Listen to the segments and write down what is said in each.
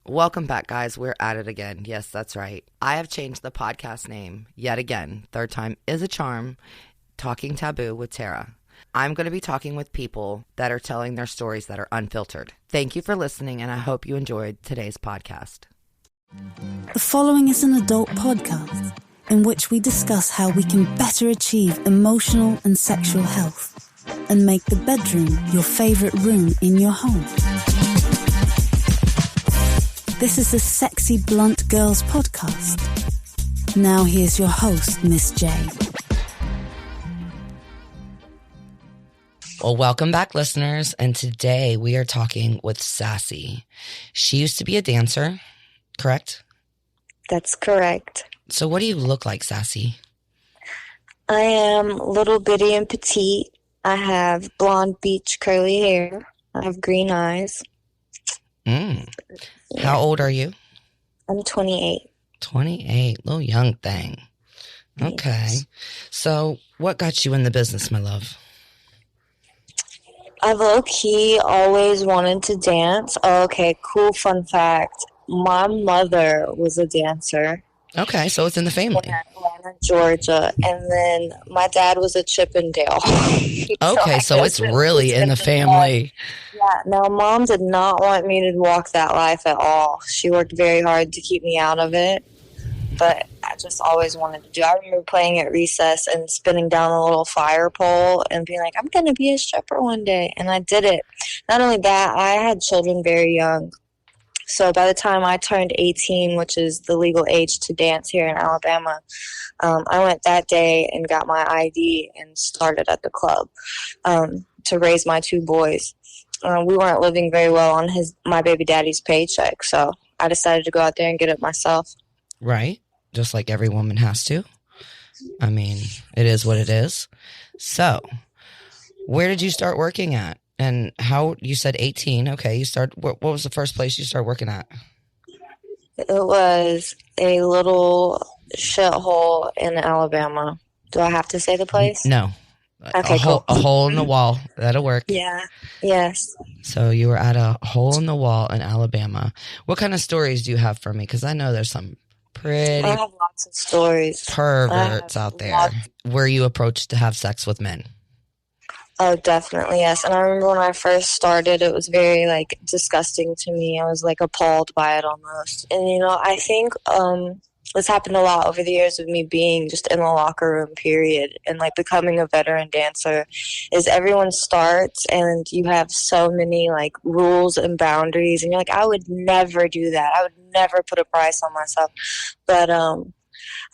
Welcome back, guys. We're at it again. Yes, that's right. I have changed the podcast name yet again. Third time is a charm. Talking Taboo with Tara. I'm going to be talking with people that are telling their stories that are unfiltered. Thank you for listening, and I hope you enjoyed today's podcast. The following is an adult podcast in which we discuss how we can better achieve emotional and sexual health and make the bedroom your favorite room in your home. This is the Sexy Blunt Girls podcast. Now here's your host, Miss J. Well, welcome back, listeners. And today we are talking with Sassy. She used to be a dancer, correct? That's correct. So what do you look like, Sassy? I am little bitty and petite. I have blonde beach curly hair. I have green eyes. Yeah. How old are you? I'm 28. 28, little young thing. Okay. Yes. So what got you in the business, my love? I low-key always wanted to dance. Oh, okay, cool fun fact. My mother was a dancer. Okay, so it's in the family. In Atlanta, Georgia. And then my dad was a Chippendale. Okay, so it's really in the family. Yeah, now Mom did not want me to walk that life at all. She worked very hard to keep me out of it. But I just always wanted to do. I remember playing at recess and spinning down a little fire pole and being like, I'm going to be a stripper one day. And I did it. Not only that, I had children very young. So by the time I turned 18, which is the legal age to dance here in Alabama, I went that day and got my ID and started at the club to raise my two boys. We weren't living very well on my baby daddy's paycheck, so I decided to go out there and get it myself. Right. Just like every woman has to. I mean, it is what it is. So, where did you start working at? And how, you said 18. Okay. What was the first place you started working at? It was a little shithole in Alabama. Do I have to say the place? No. Okay, cool. A hole in the wall. That'll work. Yeah. Yes. So you were at a hole in the wall in Alabama. What kind of stories do you have for me? Because I know there's some pretty I have lots of stories. perverts out there. Were you approached to have sex with men? Oh, definitely, yes. And I remember when I first started, it was very, disgusting to me. I was, appalled by it almost. And, I think this happened a lot over the years of me being just in the locker room, period, and, becoming a veteran dancer, is everyone starts and you have so many, rules and boundaries. And you're like, I would never do that. I would never put a price on myself. But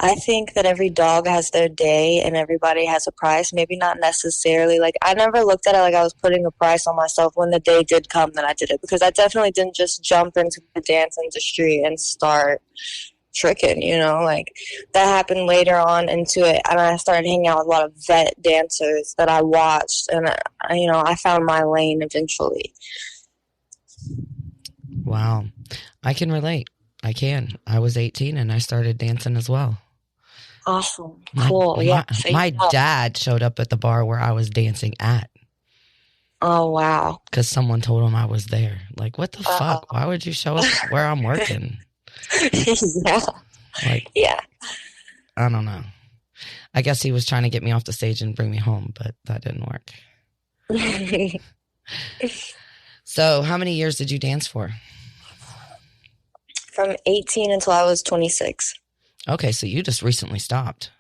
I think that every dog has their day and everybody has a price. Maybe not necessarily. I never looked at it like I was putting a price on myself when the day did come that I did it. Because I definitely didn't just jump into the dance industry and start tricking, that happened later on into it. And I started hanging out with a lot of vet dancers that I watched. And, I found my lane eventually. Wow. I can relate. I can. I was 18 and I started dancing as well. Awesome. Cool. Yeah. My dad showed up at the bar where I was dancing at. Oh, wow. Because someone told him I was there. What the fuck? Why would you show up where I'm working? Yeah. Yeah. I don't know. I guess he was trying to get me off the stage and bring me home, but that didn't work. So how many years did you dance for? From 18 until I was 26. Okay, so you just recently stopped.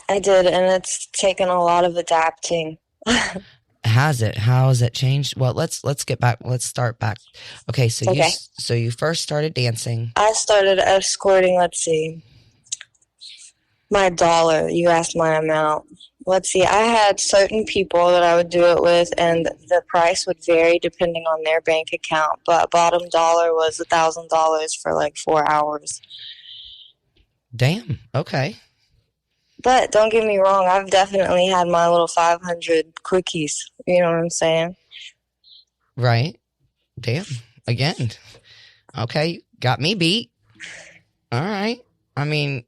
I did, and it's taken a lot of adapting. Has it? How has it changed? Well, let's get back. Let's start back. Okay, so you first started dancing. I started escorting, let's see, my dollar. You asked my amount. Let's see, I had certain people that I would do it with, and the price would vary depending on their bank account, but bottom dollar was $1,000 for 4 hours. Damn, okay. But don't get me wrong, I've definitely had my little 500 quickies. You know what I'm saying? Right. Damn. Again. Okay, got me beat. All right. I mean,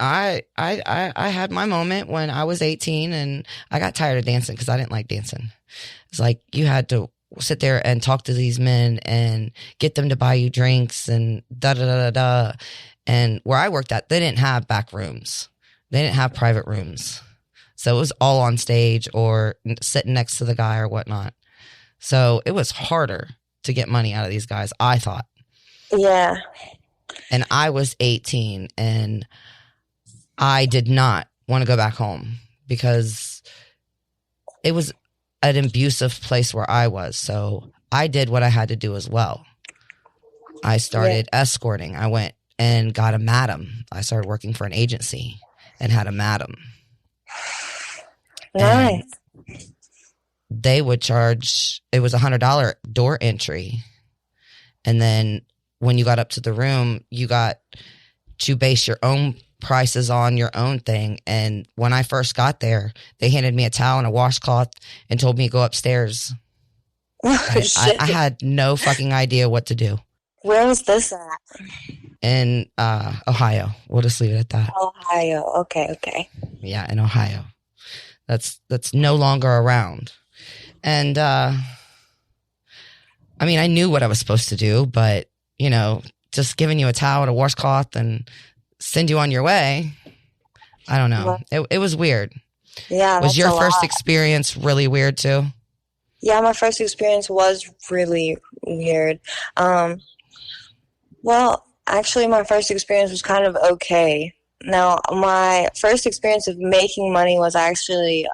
I had my moment when I was 18 and I got tired of dancing because I didn't like dancing. It's like you had to sit there and talk to these men and get them to buy you drinks and da da da da da. And where I worked at, they didn't have back rooms. They didn't have private rooms. So it was all on stage or sitting next to the guy or whatnot. So it was harder to get money out of these guys, I thought. Yeah. And I was 18 and I did not want to go back home because it was an abusive place where I was. So I did what I had to do as well. I started escorting. I went and got a madam. I started working for an agency and had a madam. Nice. And they would charge, it was $100 door entry. And then when you got up to the room, you got to base your own prices on your own thing. And when I first got there, they handed me a towel and a washcloth and told me to go upstairs. I had no fucking idea what to do. Where was this at? In Ohio. We'll just leave it at that. Ohio. Okay. Yeah, in Ohio. That's no longer around. And I mean, I knew what I was supposed to do, but you know, just giving you a towel and a washcloth and send you on your way, I don't know. It was weird. Yeah. Was your first experience really weird too? Yeah, my first experience was really weird. Well, actually, my first experience was kind of okay. Now, my first experience of making money was actually,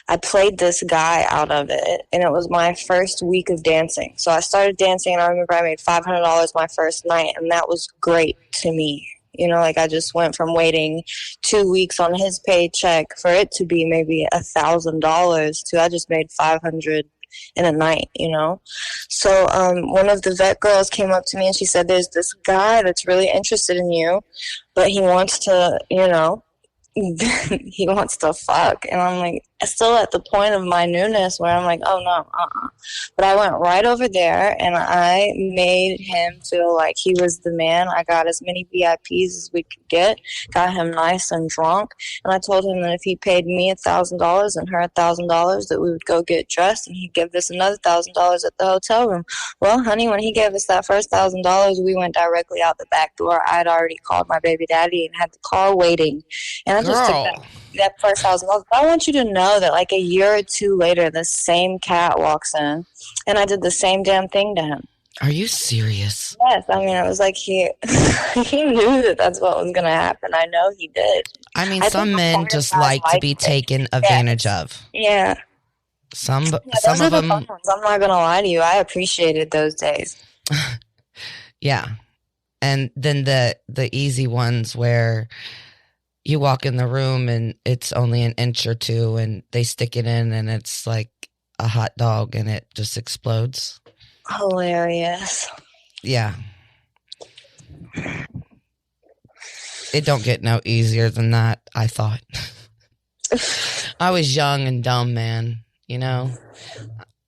I played this guy out of it, and it was my first week of dancing. So I started dancing, and I remember I made $500 my first night, and that was great to me. You know, like I just went from waiting 2 weeks on his paycheck for it to be maybe $1,000 to I just made $500 in a night, you know. So one of the vet girls came up to me and she said, there's this guy that's really interested in you, but he wants to, you know, he wants to fuck. And I'm like, still at the point of my newness where I'm like, oh no, But I went right over there and I made him feel like he was the man. I got as many VIPs as we could get, got him nice and drunk. And I told him that if he paid me $1,000 and her $1,000 that we would go get dressed and he'd give us another $1,000 at the hotel room. Well, honey, when he gave us that first $1,000, we went directly out the back door. I had already called my baby daddy and had the car waiting. And I just took that first $1,000. But I want you to know that like a year or two later, the same cat walks in and I did the same damn thing to him. Are you serious? Yes. I mean, it was like he knew that that's what was going to happen. I know he did. I mean, some men just like to be taken advantage of. Yeah. Some those of are the them. fun ones. I'm not going to lie to you. I appreciated those days. Yeah. And then the easy ones where you walk in the room and it's only an inch or two and they stick it in and it's like a hot dog and it just explodes. Hilarious. Yeah. It don't get no easier than that, I thought. I was young and dumb, man. You know,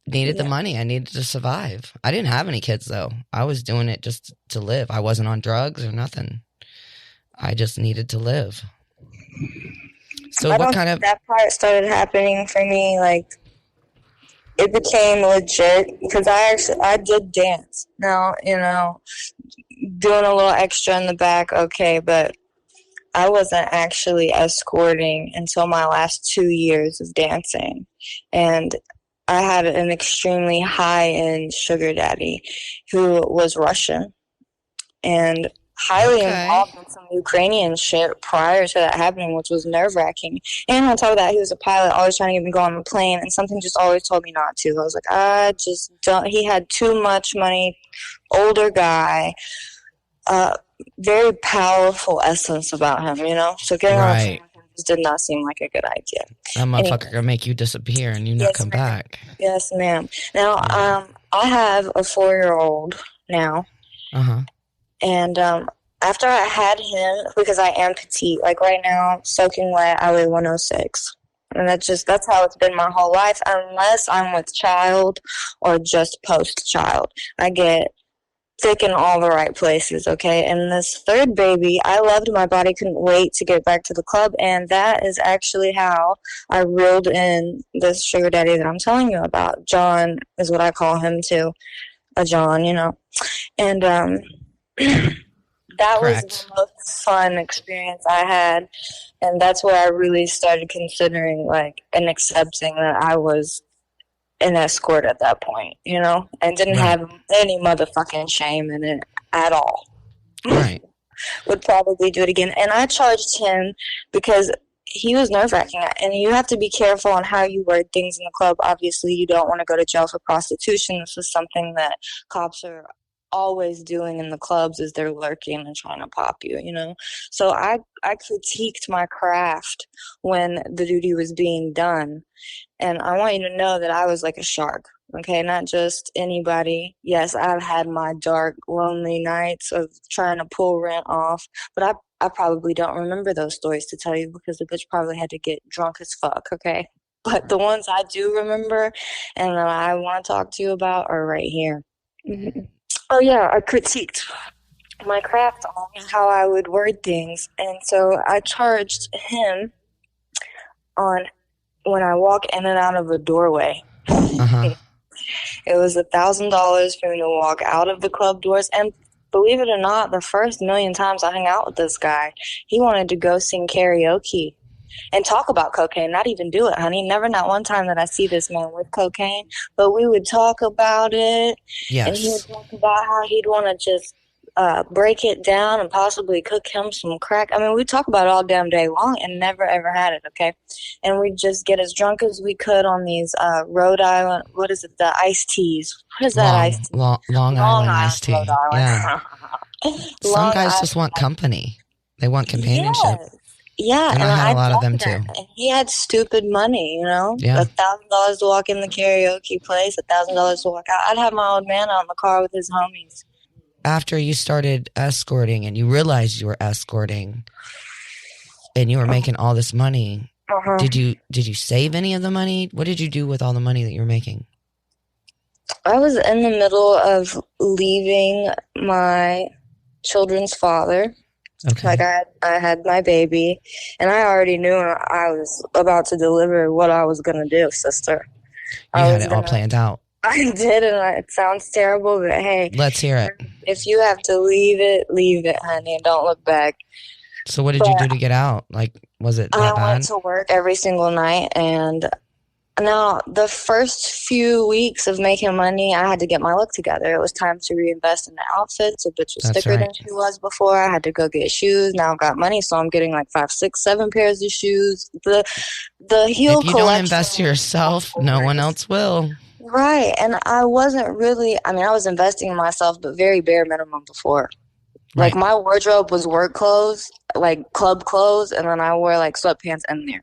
needed the money. I needed to survive. I didn't have any kids though. I was doing it just to live. I wasn't on drugs or nothing. I just needed to live. So what kind of that part started happening for me? Like it became legit because I did dance. Now, you know, doing a little extra in the back, okay, but I wasn't actually escorting until my last 2 years of dancing. And I had an extremely high-end sugar daddy who was Russian and highly involved in some Ukrainian shit prior to that happening, which was nerve-wracking. And on top of that, he was a pilot, always trying to get me to go on the plane, and something just always told me not to. I was like, I just don't. He had too much money, older guy, very powerful essence about him, you know? So getting on the plane just did not seem like a good idea. That motherfucker gonna make you disappear and you not come back. Yes, ma'am. Now, I have a 4-year-old now. Uh-huh. And after I had him, because I am petite, like right now, soaking wet, I weigh 106. And that's how it's been my whole life, unless I'm with child or just post-child. I get thick in all the right places, okay? And this third baby, I loved my body, couldn't wait to get back to the club, and that is actually how I reeled in this sugar daddy that I'm telling you about. John is what I call him too, a John, you know. And that was Correct. the most fun experience I had, and that's where I really started considering, like, and accepting that I was an escort at that point, you know, and didn't Right. have any motherfucking shame in it at all. Right. Would probably do it again. And I charged him because he was nerve-wracking. And you have to be careful on how you word things in the club. Obviously, you don't want to go to jail for prostitution. This is something that cops are always doing in the clubs, is they're lurking and trying to pop you, you know. So I critiqued my craft when the duty was being done. And I want you to know that I was like a shark, okay? Not just anybody. Yes, I've had my dark, lonely nights of trying to pull rent off, but I probably don't remember those stories to tell you because the bitch probably had to get drunk as fuck, okay? But the ones I do remember and that I want to talk to you about are right here. Mm-hmm. Oh, yeah, I critiqued my craft on how I would word things. And so I charged him on when I walk in and out of a doorway. Uh-huh. It was $1,000 for me to walk out of the club doors. And believe it or not, the first million times I hung out with this guy, he wanted to go sing karaoke and talk about cocaine. Not even do it, honey. Never not one time that I see this man with cocaine. But we would talk about it. Yes. And he would talk about how he'd want to just break it down and possibly cook him some crack. I mean, we talk about it all damn day long and never ever had it, okay? And we'd just get as drunk as we could on these Rhode Island, what is it, the iced teas. What is that iced tea? Long Island iced tea. Rhode Island. Yeah. Some guys just want company. They want companionship. Yes. Yeah, and I had a lot of them too. And he had stupid money, you know? Yeah. $1,000 to walk in the karaoke place, $1,000 to walk out. I'd have my old man out in the car with his homies. After you started escorting and you realized you were escorting and you were making all this money, did you save any of the money? What did you do with all the money that you were making? I was in the middle of leaving my children's father. Okay. Like I had my baby, and I already knew I was about to deliver what I was gonna do, sister. You had it all planned out. I did, and it sounds terrible, but hey, let's hear it. If you have to leave it, honey, and don't look back. So what did you do to get out? Like, was it that bad? I went to work every single night, and now the first few weeks of making money, I had to get my look together. It was time to reinvest in the outfits. A bitch was thicker than she was before. I had to go get shoes. Now I've got money, so I'm getting like 5, 6, 7 pairs of shoes. The heel collection. If you don't invest in yourself, no one else will. Right, and I wasn't really, I mean, I was investing in myself, but very bare minimum before. Like, my wardrobe was work clothes, like club clothes, and then I wore, like, sweatpants in there.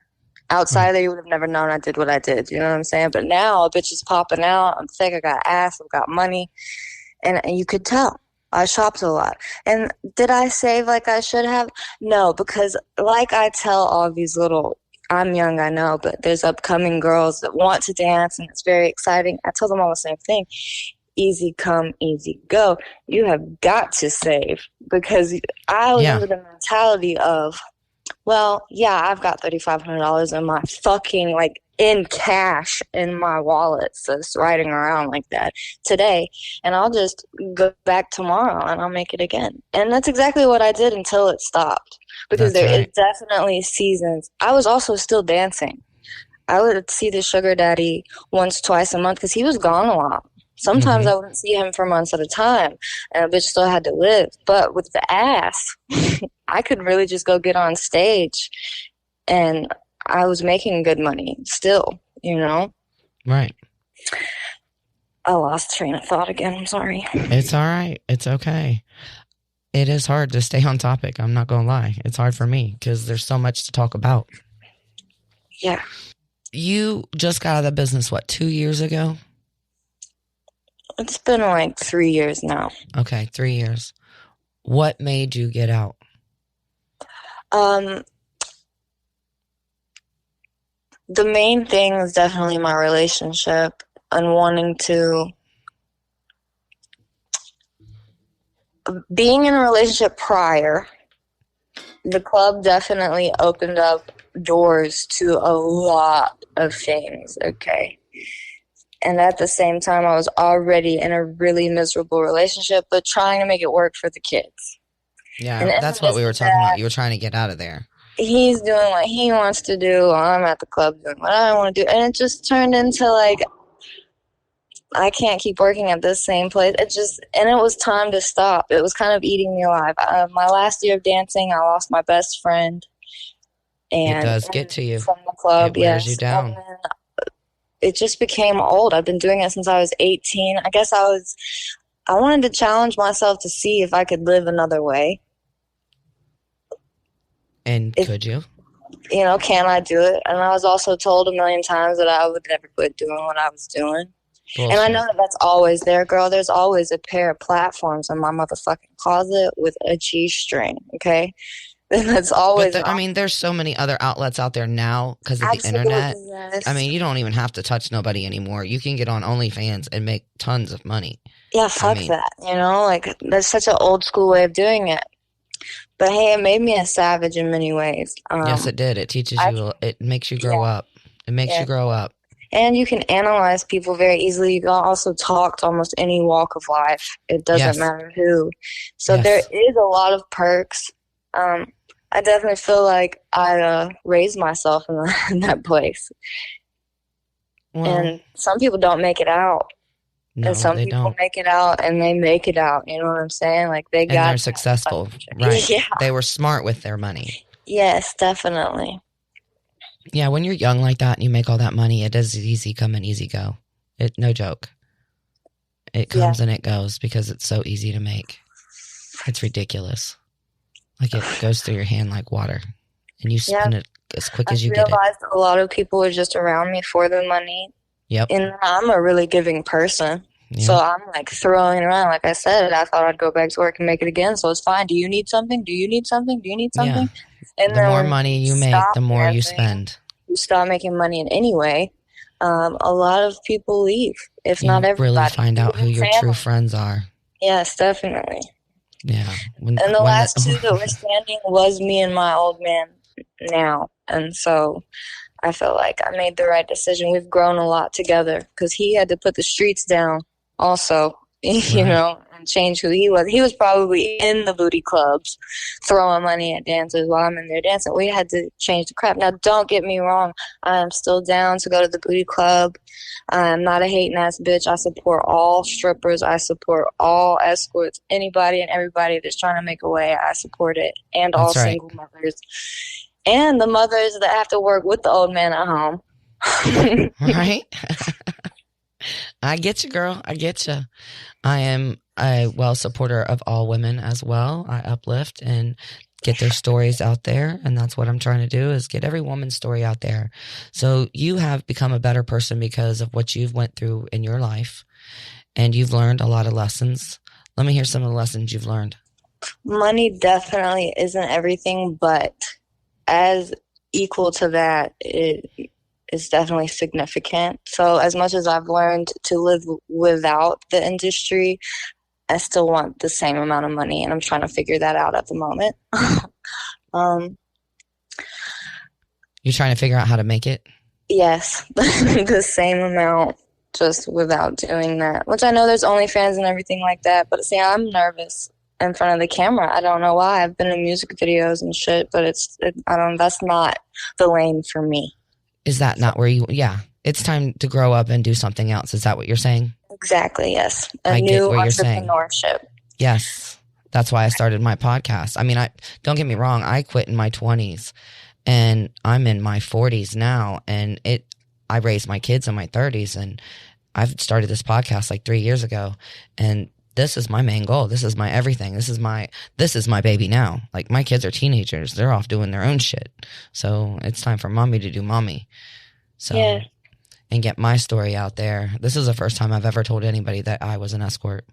Outside there, you would have never known I did what I did, you know what I'm saying? But now, a bitch is popping out, I'm thick, I got ass, I've got money, and you could tell. I shopped a lot. And did I save like I should have? No, because like I tell all these little, I'm young, I know, but there's upcoming girls that want to dance, and it's very exciting. I tell them all the same thing. Easy come, easy go. You have got to save, because I was under the mentality of, well, yeah, I've got $3,500 in my fucking, like, in cash in my wallet, so it's riding around like that today, and I'll just go back tomorrow and I'll make it again. And that's exactly what I did until it stopped, because there is definitely seasons. I was also still dancing. I would see the sugar daddy once, twice a month, because he was gone a lot. Sometimes I wouldn't see him for months at a time, and a bitch still had to live. But with the ass, I could really just go get on stage, and I was making good money still, you know? Right. I lost train of thought again. I'm sorry. It's all right. It's okay. It is hard to stay on topic. I'm not going to lie. It's hard for me because there's so much to talk about. Yeah. You just got out of the business, what, 2 years ago? It's been like 3 years now. Okay, 3 years. What made you get out? The main thing is definitely my relationship and wanting to being in a relationship prior, the club definitely opened up doors to a lot of things, okay? And at the same time, I was already in a really miserable relationship, but trying to make it work for the kids. Yeah, that's what we were talking about. You were trying to get out of there. He's doing what he wants to do. I'm at the club doing what I want to do. And it just turned into like, I can't keep working at this same place. And it was time to stop. It was kind of eating me alive. My last year of dancing, I lost my best friend. And it does get to you. From the club, it wears you down. And then it just became old. I've been doing it since I was 18. I guess I wanted to challenge myself to see if I could live another way. And could you? You know, can I do it? And I was also told a million times that I would never quit doing what I was doing. Bullshit. And I know that that's always there, girl. There's always a pair of platforms in my motherfucking closet with a G-string, okay? That's always... there's so many other outlets out there now because of the internet. Yes. I mean, you don't even have to touch nobody anymore. You can get on OnlyFans and make tons of money. Yeah, fuck that. You know, like, that's such an old school way of doing it. But hey, it made me a savage in many ways. Yes, it did. It teaches you. It makes you grow up. It makes you grow up. And you can analyze people very easily. You can also talk to almost any walk of life. It doesn't matter who. So there is a lot of perks. I definitely feel like I raised myself in that place. Well, and some people don't make it out. No, and some people make it out, and they make it out. You know what I'm saying? Like they're successful, right? Yeah. They were smart with their money. Yes, definitely. Yeah, when you're young like that and you make all that money, it is easy come and easy go. No joke. It comes and it goes because it's so easy to make. It's ridiculous. Like it goes through your hand like water, and you spend it as quick as you get it. I realized a lot of people are just around me for the money. Yep. And I'm a really giving person. Yep. So I'm like throwing around. Like I said, I thought I'd go back to work and make it again. So it's fine. Do you need something? Do you need something? Do you need something? Yeah. And the more money you make, the more you spend. You stop making money in any way. A lot of people leave. If not everybody. Really find out who your true friends are. Yes, definitely. Yeah. And the last two that were standing was me and my old man now. And so I felt like I made the right decision. We've grown a lot together because he had to put the streets down also, you know, and change who he was. He was probably in the booty clubs throwing money at dancers while I'm in there dancing. We had to change the crap. Now, don't get me wrong. I am still down to go to the booty club. I'm not a hating ass bitch. I support all strippers. I support all escorts. Anybody and everybody that's trying to make a way, I support it. And all single mothers. And the mothers that have to work with the old man at home. Right? I get you, girl. I get you. I am a supporter of all women as well. I uplift and get their stories out there. And that's what I'm trying to do is get every woman's story out there. So you have become a better person because of what you've went through in your life. And you've learned a lot of lessons. Let me hear some of the lessons you've learned. Money definitely isn't everything, but as equal to that, it is definitely significant. So as much as I've learned to live without the industry, I still want the same amount of money, and I'm trying to figure that out at the moment. You're trying to figure out how to make it? Yes, the same amount, just without doing that. Which I know there's OnlyFans and everything like that, but see, I'm nervous in front of the camera. I don't know why. I've been in music videos and shit, but that's not the lane for me. Is that not where it's time to grow up and do something else. Is that what you're saying? Exactly, yes. I new get what you're saying. Entrepreneurship. Yes. That's why I started my podcast. I mean, don't get me wrong. I quit in my 20s and I'm in my 40s now, and I raised my kids in my 30s, and I've started this podcast like 3 years ago, and this is my main goal. This is my everything. This is my baby now. Like, my kids are teenagers. They're off doing their own shit. So it's time for mommy to do mommy. So, and get my story out there. This is the first time I've ever told anybody that I was an escort.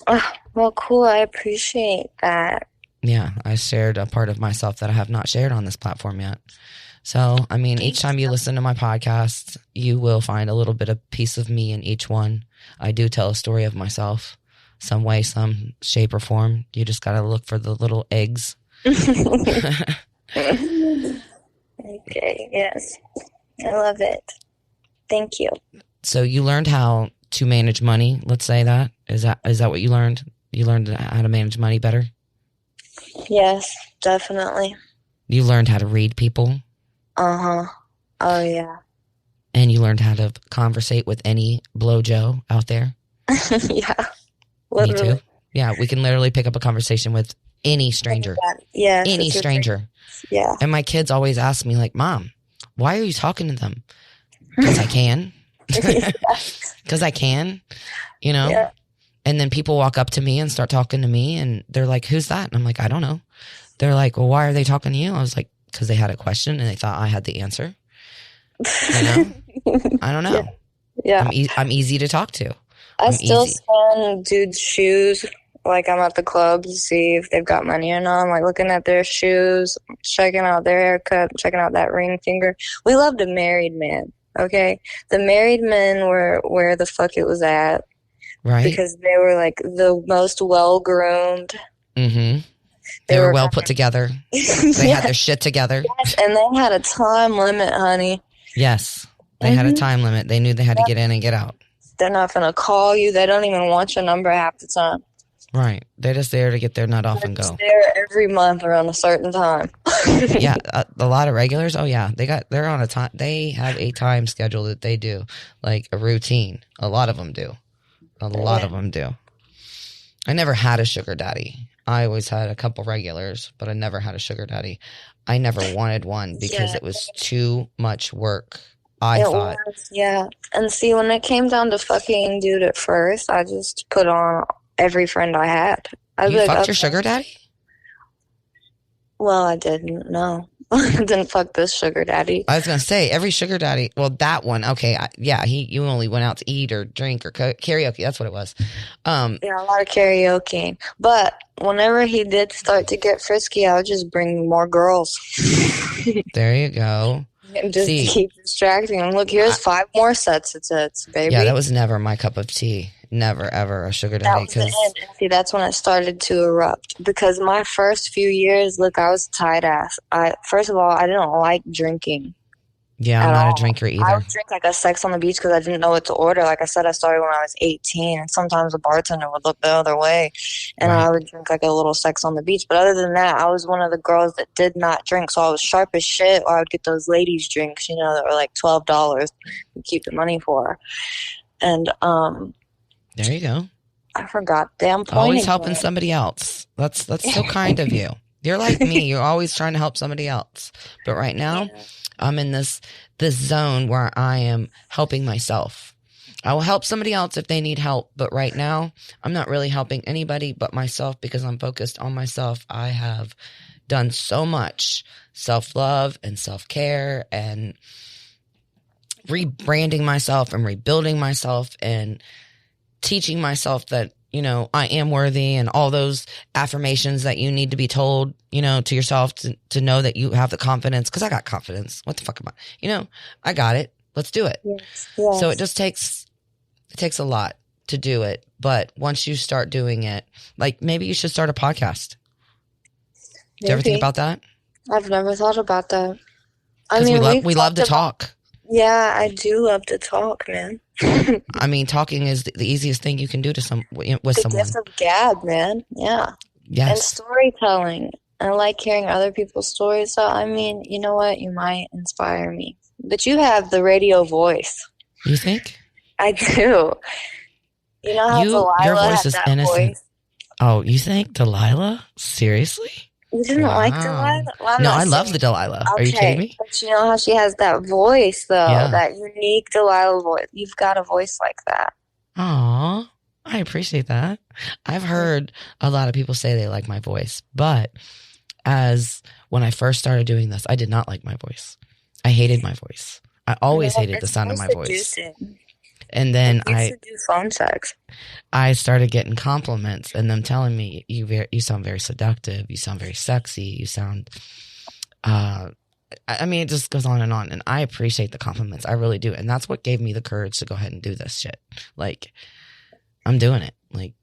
Oh, well, cool. I appreciate that. Yeah, I shared a part of myself that I have not shared on this platform yet. So, I mean, each time you listen to my podcast, you will find a little bit of piece of me in each one. I do tell a story of myself. some way, some shape or form. You just got to look for the little eggs. Okay, yes. I love it. Thank you. So you learned how to manage money, let's say that. Is that what you learned? You learned how to manage money better? Yes, definitely. You learned how to read people? Uh-huh. Oh, yeah. And you learned how to conversate with any blow-joe out there? Yeah. Me Literally. too. Yeah, we can literally pick up a conversation with any stranger. Yeah. Any stranger. Yeah. And my kids always ask me, like, Mom, why are you talking to them? Because I can. Because I can, you know? Yeah. And then people walk up to me and start talking to me, and they're like, who's that? And I'm like, I don't know. They're like, well, why are they talking to you? I was like, because they had a question and they thought I had the answer. You know? I don't know. Yeah. I'm easy to talk to. I still scan dudes' shoes. Like, I'm at the club to see if they've got money or not. I'm like looking at their shoes, checking out their haircut, checking out that ring finger. We loved a married man, okay? The married men were where the fuck it was at. Right. Because they were like the most well-groomed. Mm-hmm. They were well put together. They had their shit together. Yes, and they had a time limit, honey. Yes. They had a time limit. They knew they had to get in and get out. They're not going to call you. They don't even want your number half the time. Right. They're just there to get their nut off and go. They're there every month around a certain time. Yeah. A lot of regulars. Oh, yeah. They're on a time. They have a time schedule that they do, like a routine. A lot of them do. A lot of them do. I never had a sugar daddy. I always had a couple regulars, but I never had a sugar daddy. I never wanted one because it was too much work. I thought. Yeah. And see, when it came down to fucking dude at first, I just put on every friend I had. You fucked your sugar daddy? Well, I didn't. No. I didn't fuck this sugar daddy. I was going to say, every sugar daddy, well, that one, okay, you only went out to eat or drink or karaoke. That's what it was. Yeah, a lot of karaoke. But whenever he did start to get frisky, I would just bring more girls. There you go. And just keep distracting him. Look, here's 5 more sets of tits, baby. Yeah, that was never my cup of tea. Never, ever a sugar daddy. That was the end. See, that's when it started to erupt. Because my first few years, look, I was tight ass. First of all, I didn't like drinking. Yeah, I'm not a drinker either. I would drink like a Sex on the Beach because I didn't know what to order. Like I said, I started when I was 18, and sometimes the bartender would look the other way, and I would drink like a little Sex on the Beach. But other than that, I was one of the girls that did not drink, so I was sharp as shit, or I would get those ladies' drinks, that were like $12 to keep the money for. And there you go. I forgot damn point. Always helping somebody else. That's so kind of you. You're like me. You're always trying to help somebody else. But right now, I'm in this zone where I am helping myself. I will help somebody else if they need help. But right now, I'm not really helping anybody but myself because I'm focused on myself. I have done so much self-love and self-care and rebranding myself and rebuilding myself and teaching myself that, I am worthy and all those affirmations that you need to be told, to yourself to know that you have the confidence. Cause I got confidence. What the fuck am I? I got it. Let's do it. Yes. So it takes a lot to do it. But once you start doing it, like maybe you should start a podcast. Did you ever think about that? I've never thought about that. We love to talk. Yeah, I do love to talk, man. I mean, talking is the easiest thing you can do with someone. The gift of gab, man. Yeah. Yes. And storytelling. I like hearing other people's stories. So, you know what? You might inspire me. But you have the radio voice. You think? I do. You know how Delilah your voice is that innocent. Voice? Oh, you think Delilah? Seriously? You didn't like Delilah? Well, no, I love the Delilah. Okay, are you kidding me? But you know how she has that voice, though, that unique Delilah voice. You've got a voice like that. Aw, I appreciate that. I've heard a lot of people say they like my voice, but when I first started doing this, I did not like my voice. I hated my voice. I always hated the sound of my voice. And then I used to do phone sex. I started getting compliments and them telling me, you sound very seductive. You sound very sexy. You sound, it just goes on. And I appreciate the compliments. I really do. And that's what gave me the courage to go ahead and do this shit. Like, I'm doing it. Like,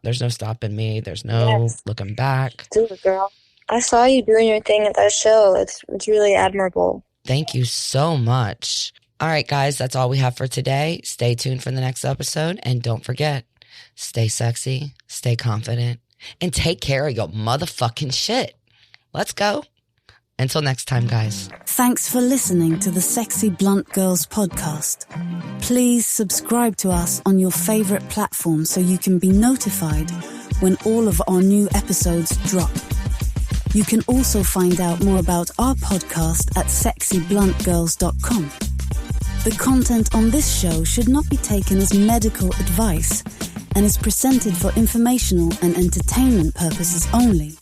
There's no stopping me. There's no looking back. Do it, girl. I saw you doing your thing at that show. It's really admirable. Thank you so much. All right, guys, that's all we have for today. Stay tuned for the next episode. And don't forget, stay sexy, stay confident, and take care of your motherfucking shit. Let's go. Until next time, guys. Thanks for listening to the Sexy Blunt Girls podcast. Please subscribe to us on your favorite platform so you can be notified when all of our new episodes drop. You can also find out more about our podcast at sexybluntgirls.com. The content on this show should not be taken as medical advice and is presented for informational and entertainment purposes only.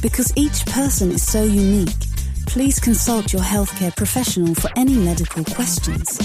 Because each person is so unique, please consult your healthcare professional for any medical questions.